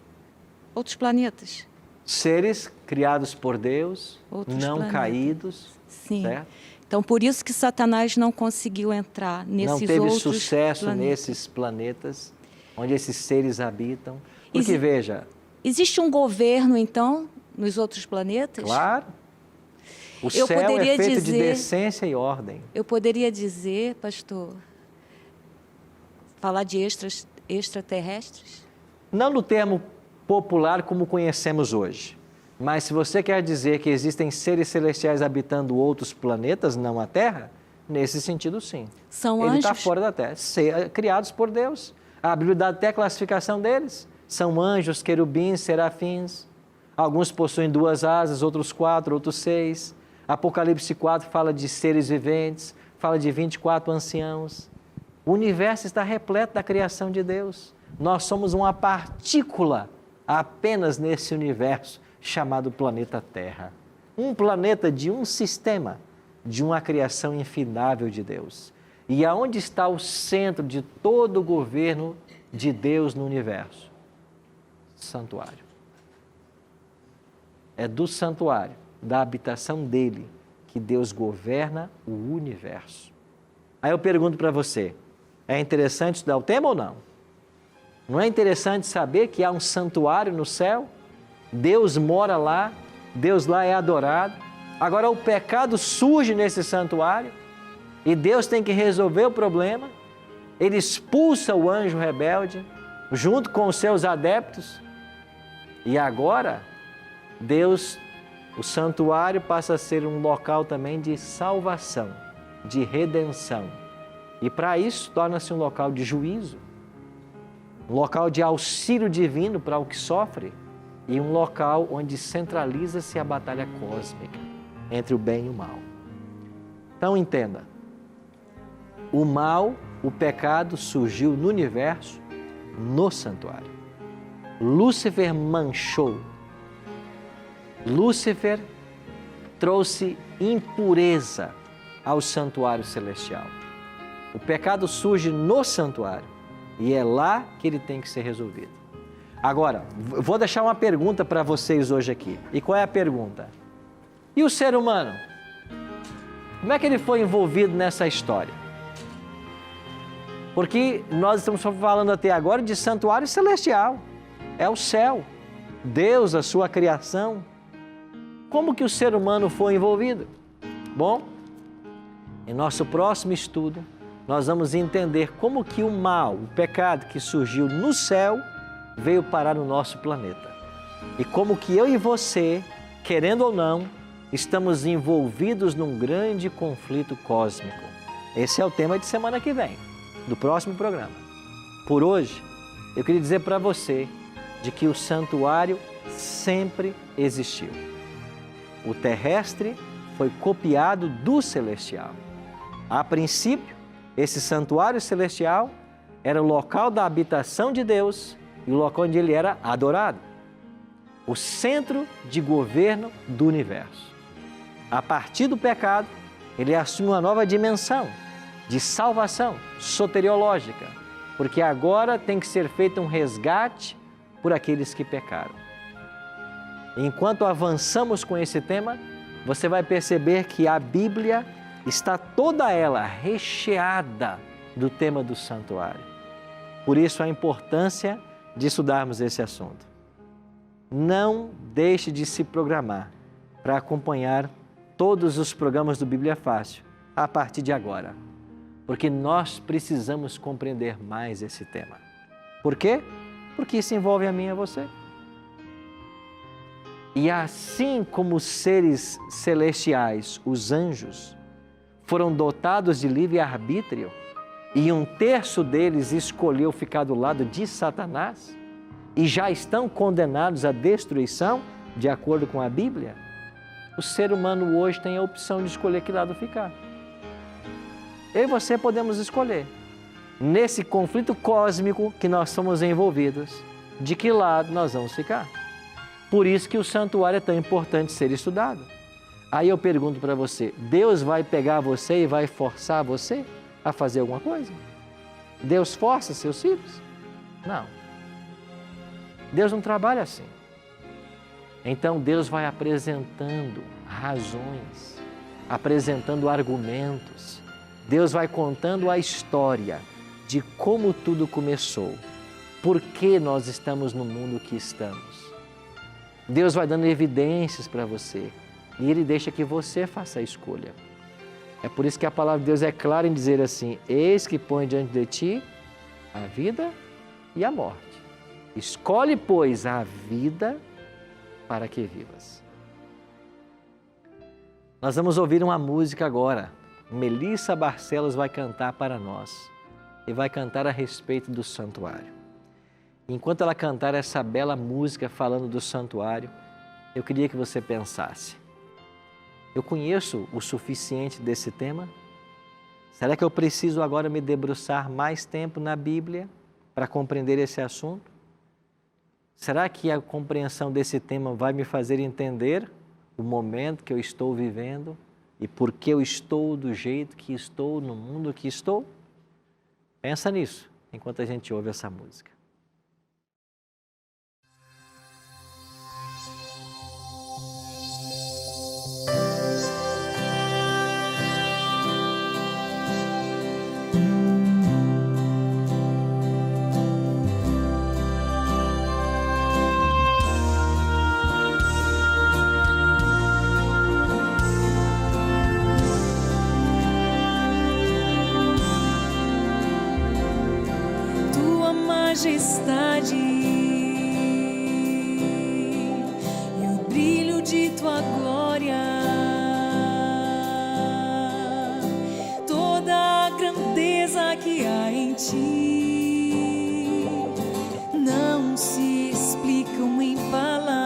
planetas. Seres criados por Deus, Outros não planetas. caídos, Sim. certo? Então, por isso que Satanás não conseguiu entrar nesses não teve outros sucesso planetas. nesses planetas onde esses seres habitam. Porque, veja... Existe um governo, então, nos outros planetas? Claro. O céu é feito de decência e ordem. Eu poderia dizer, pastor, falar de extraterrestres? Não no termo popular como conhecemos hoje. Mas se você quer dizer que existem seres celestiais habitando outros planetas, não a Terra, nesse sentido sim. São Ele está anjos? fora da Terra, criados por Deus. A Bíblia dá até a classificação deles. São anjos, querubins, serafins. Alguns possuem 2 asas, outros 4, outros 6. Apocalipse 4 fala de seres viventes, fala de 24 anciãos. O universo está repleto da criação de Deus. Nós somos uma partícula apenas nesse universo chamado planeta Terra. Um planeta de um sistema, de uma criação infindável de Deus. E aonde está o centro de todo o governo de Deus no universo? Santuário. É do santuário, da habitação dele, que Deus governa o universo. Aí eu pergunto para você, é interessante estudar o tema ou não? Não é interessante saber que há um santuário no céu? Deus mora lá, Deus lá é adorado. Agora o pecado surge nesse santuário e Deus tem que resolver o problema. Ele expulsa o anjo rebelde junto com os seus adeptos. E agora, Deus, o santuário passa a ser um local também de salvação, de redenção. E para isso torna-se um local de juízo, um local de auxílio divino para o que sofre. e um local onde centraliza-se a batalha cósmica entre o bem e o mal. Então entenda, o mal, o pecado surgiu no universo, no santuário. Lúcifer manchou. Lúcifer trouxe impureza ao santuário celestial. O pecado surge no santuário e é lá que ele tem que ser resolvido. Agora, vou deixar uma pergunta para vocês hoje aqui. E qual é a pergunta? E o ser humano? Como é que ele foi envolvido nessa história? Porque nós estamos falando até agora de santuário celestial. É o céu. Deus, a sua criação. Como que o ser humano foi envolvido? Bom, em nosso próximo estudo, nós vamos entender como que o mal, o pecado que surgiu no céu, veio parar no nosso planeta. E como que eu e você, querendo ou não, estamos envolvidos num grande conflito cósmico. Esse é o tema de semana que vem, do próximo programa. Por hoje, eu queria dizer para você de que o santuário sempre existiu. O terrestre foi copiado do celestial. A princípio, esse santuário celestial era o local da habitação de Deus e o local onde ele era adorado. O centro de governo do universo. A partir do pecado, ele assume uma nova dimensão de salvação soteriológica, porque agora tem que ser feito um resgate por aqueles que pecaram. Enquanto avançamos com esse tema, você vai perceber que a Bíblia está toda ela recheada do tema do santuário. Por isso a importância de estudarmos esse assunto. Não deixe de se programar para acompanhar todos os programas do Bíblia Fácil a partir de agora, porque nós precisamos compreender mais esse tema. Por quê? Porque isso envolve a mim e a você. E assim como os seres celestiais, os anjos, foram dotados de livre-arbítrio e 1/3 deles escolheu ficar do lado de Satanás e já estão condenados à destruição, de acordo com a Bíblia, o ser humano hoje tem a opção de escolher que lado ficar. Eu e você podemos escolher, nesse conflito cósmico que nós somos envolvidos, de que lado nós vamos ficar. Por isso que o santuário é tão importante ser estudado. Aí eu pergunto para você, Deus vai pegar você e vai forçar você a fazer alguma coisa? Deus força seus filhos? Não. Deus não trabalha assim. Então Deus vai apresentando razões, apresentando argumentos. Deus vai contando a história de como tudo começou, por que nós estamos no mundo que estamos. Deus vai dando evidências para você e Ele deixa que você faça a escolha. É por isso que a palavra de Deus é clara em dizer assim, eis que põe diante de ti a vida e a morte. Escolhe, pois, a vida para que vivas. Nós vamos ouvir uma música agora. Melissa Barcelos vai cantar para nós e vai cantar a respeito do santuário. Enquanto ela cantar essa bela música falando do santuário, eu queria que você pensasse. Eu conheço o suficiente desse tema? Será que eu preciso agora me debruçar mais tempo na Bíblia para compreender esse assunto? Será que a compreensão desse tema vai me fazer entender o momento que eu estou vivendo e por que eu estou do jeito que estou, no mundo que estou? Pensa nisso enquanto a gente ouve essa música. Majestade e o brilho de tua glória, toda a grandeza que há em ti não se explicam em palavras.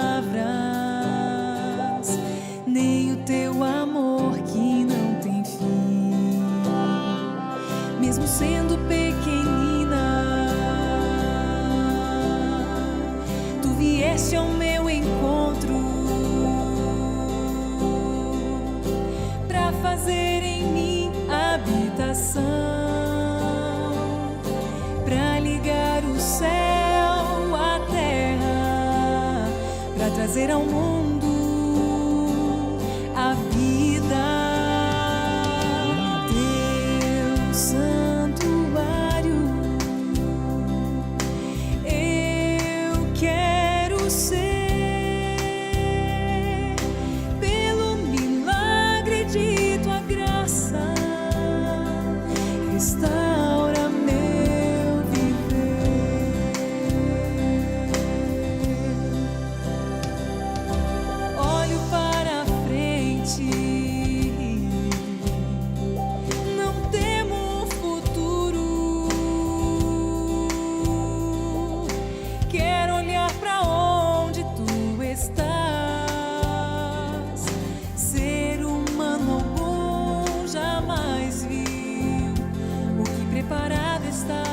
vieste ao meu encontro para fazer em mim habitação, para ligar o céu à terra, para trazer ao mundo a vida. Teu santuário, eu quero ser. Pelo milagre de tua graça, restaura meu viver. Olho para frente, não temo o futuro. Quero olhar para onde tu estás. Ser humano algum jamais viu o que preparado está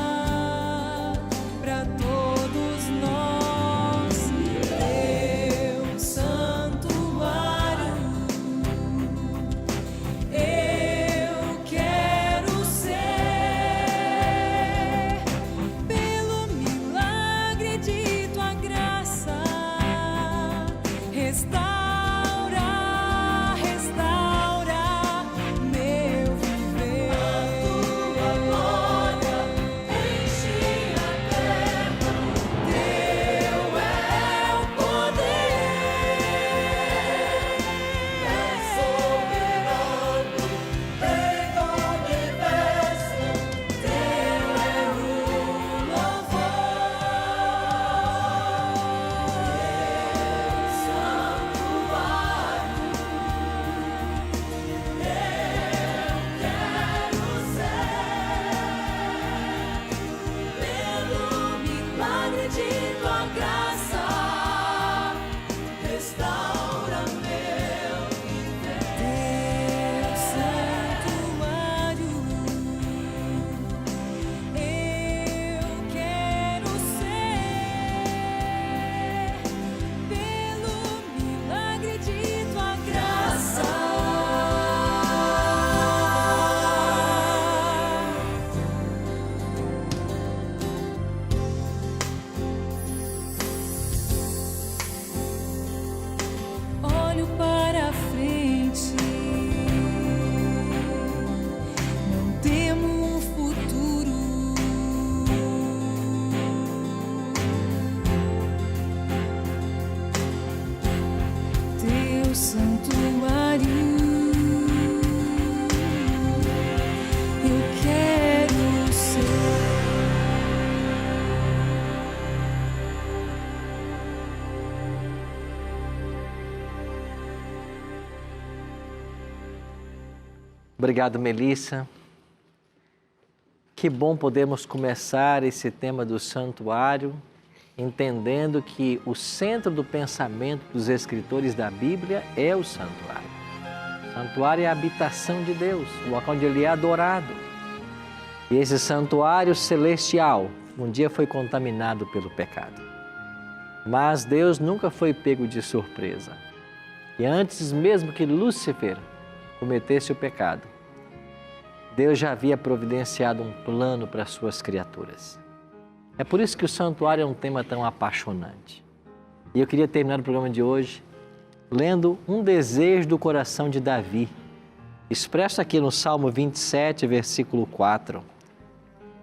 para todos nós. Teu santuário, eu quero ser. Pelo milagre de tua graça, restaura, restaura meu viver. A tua glória enche a terra, teu é o poder. És soberano, rei do universo, teu é o louvor. Pelo milagre de tua graça, restaura meu viver. Teu santuário, eu quero ser. Pelo milagre de tua graça. Olho para frente, não temo o futuro. Teu santuário, eu quero ser. Obrigado, Melissa. Que bom podermos começar esse tema do santuário, entendendo que o centro do pensamento dos escritores da Bíblia é o santuário. O santuário é a habitação de Deus, o local onde Ele é adorado. E esse santuário celestial um dia foi contaminado pelo pecado. Mas Deus nunca foi pego de surpresa. E antes mesmo que Lúcifer cometesse o pecado, Deus já havia providenciado um plano para as suas criaturas. É por isso que o santuário é um tema tão apaixonante. E eu queria terminar o programa de hoje lendo um desejo do coração de Davi, expresso aqui no Salmo 27, versículo 4,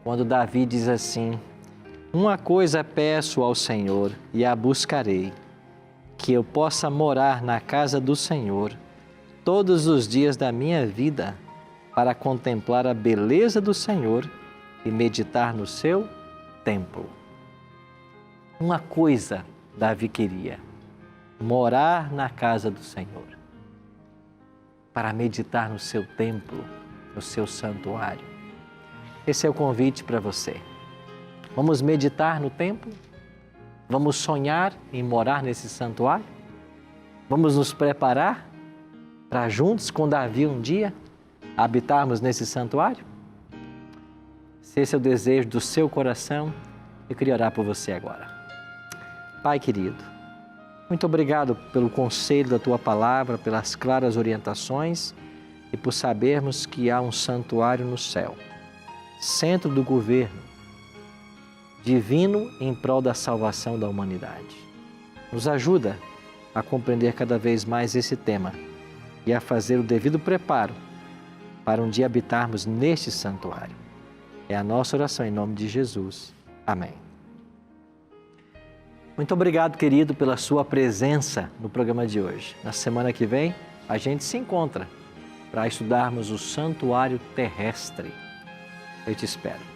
quando Davi diz assim: uma coisa peço ao Senhor e a buscarei, que eu possa morar na casa do Senhor todos os dias da minha vida, para contemplar a beleza do Senhor e meditar no seu templo. Uma coisa Davi queria: morar na casa do Senhor, para meditar no seu templo, no seu santuário. Esse é o convite para você. Vamos meditar no templo? Vamos sonhar em morar nesse santuário? Vamos nos preparar para juntos com Davi um dia habitarmos nesse santuário? Se esse é o desejo do seu coração, eu queria orar por você agora. Pai querido, Muito obrigado pelo conselho da Tua palavra, pelas claras orientações e por sabermos que há um santuário no céu, centro do governo divino em prol da salvação da humanidade. Nos ajuda a compreender cada vez mais esse tema e a fazer o devido preparo para um dia habitarmos neste santuário. É a nossa oração em nome de Jesus. Amém. Muito obrigado, querido, pela sua presença no programa de hoje. Na semana que vem, a gente se encontra para estudarmos o santuário terrestre. Eu te espero.